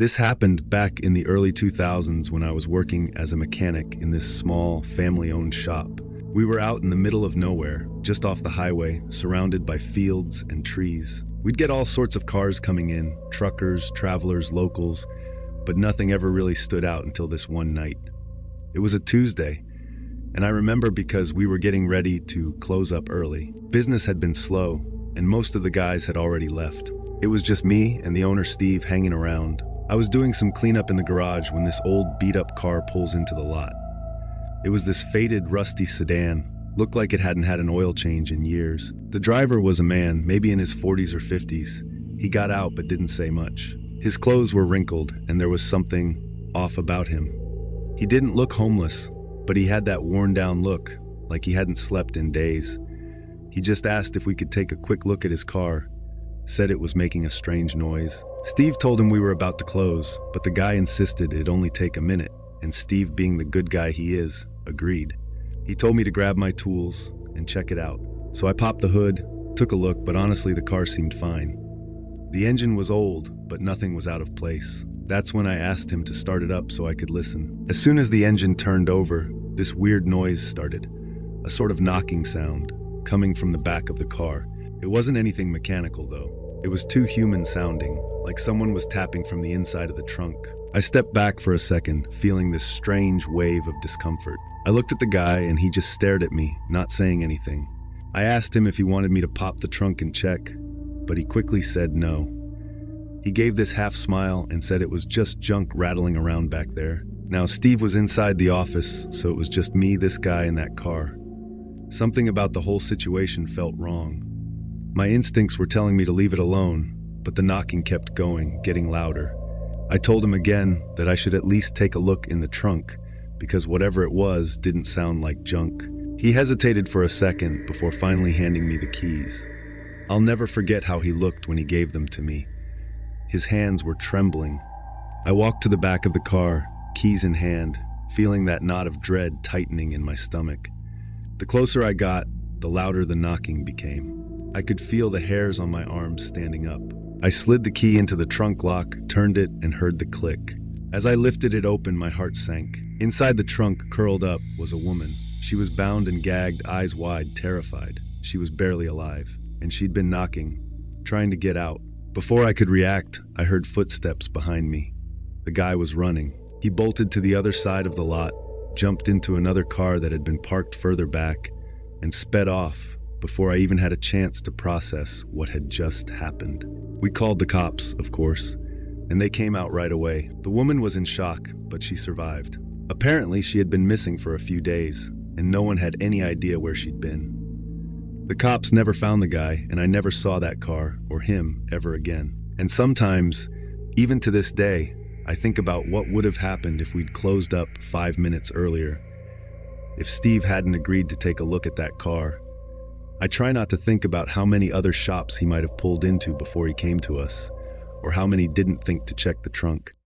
This happened back in the early 2000s when I was working as a mechanic in this small, family-owned shop. We were out in the middle of nowhere, just off the highway, surrounded by fields and trees. We'd get all sorts of cars coming in, truckers, travelers, locals, but nothing ever really stood out until this one night. It was a Tuesday, and I remember because we were getting ready to close up early. Business had been slow, and most of the guys had already left. It was just me and the owner Steve hanging around. I was doing some cleanup in the garage when this old beat-up car pulls into the lot. It was this faded, rusty sedan. Looked like it hadn't had an oil change in years. The driver was a man, maybe in his 40s or 50s. He got out but didn't say much. His clothes were wrinkled, and there was something off about him. He didn't look homeless, but he had that worn-down look, like he hadn't slept in days. He just asked if we could take a quick look at his car, said it was making a strange noise. Steve told him we were about to close, but the guy insisted it'd only take a minute, and Steve, being the good guy he is, agreed. He told me to grab my tools and check it out. So I popped the hood, took a look, but honestly the car seemed fine. The engine was old, but nothing was out of place. That's when I asked him to start it up so I could listen. As soon as the engine turned over, this weird noise started, a sort of knocking sound, coming from the back of the car. It wasn't anything mechanical though. It was too human sounding, like someone was tapping from the inside of the trunk. I stepped back for a second, feeling this strange wave of discomfort. I looked at the guy and he just stared at me, not saying anything. I asked him if he wanted me to pop the trunk and check, but he quickly said no. He gave this half smile and said it was just junk rattling around back there. Now Steve was inside the office, so it was just me, this guy, and that car. Something about the whole situation felt wrong. My instincts were telling me to leave it alone, but the knocking kept going, getting louder. I told him again that I should at least take a look in the trunk, because whatever it was didn't sound like junk. He hesitated for a second before finally handing me the keys. I'll never forget how he looked when he gave them to me. His hands were trembling. I walked to the back of the car, keys in hand, feeling that knot of dread tightening in my stomach. The closer I got, the louder the knocking became. I could feel the hairs on my arms standing up. I slid the key into the trunk lock, turned it, and heard the click. As I lifted it open, my heart sank. Inside the trunk, curled up, was a woman. She was bound and gagged, eyes wide, terrified. She was barely alive, and she'd been knocking, trying to get out. Before I could react, I heard footsteps behind me. The guy was running. He bolted to the other side of the lot, jumped into another car that had been parked further back, and sped off before I even had a chance to process what had just happened. We called the cops, of course, and they came out right away. The woman was in shock, but she survived. Apparently, she had been missing for a few days, and no one had any idea where she'd been. The cops never found the guy, and I never saw that car, or him, ever again. And sometimes, even to this day, I think about what would have happened if we'd closed up 5 minutes earlier. If Steve hadn't agreed to take a look at that car. I try not to think about how many other shops he might have pulled into before he came to us, or how many didn't think to check the trunk.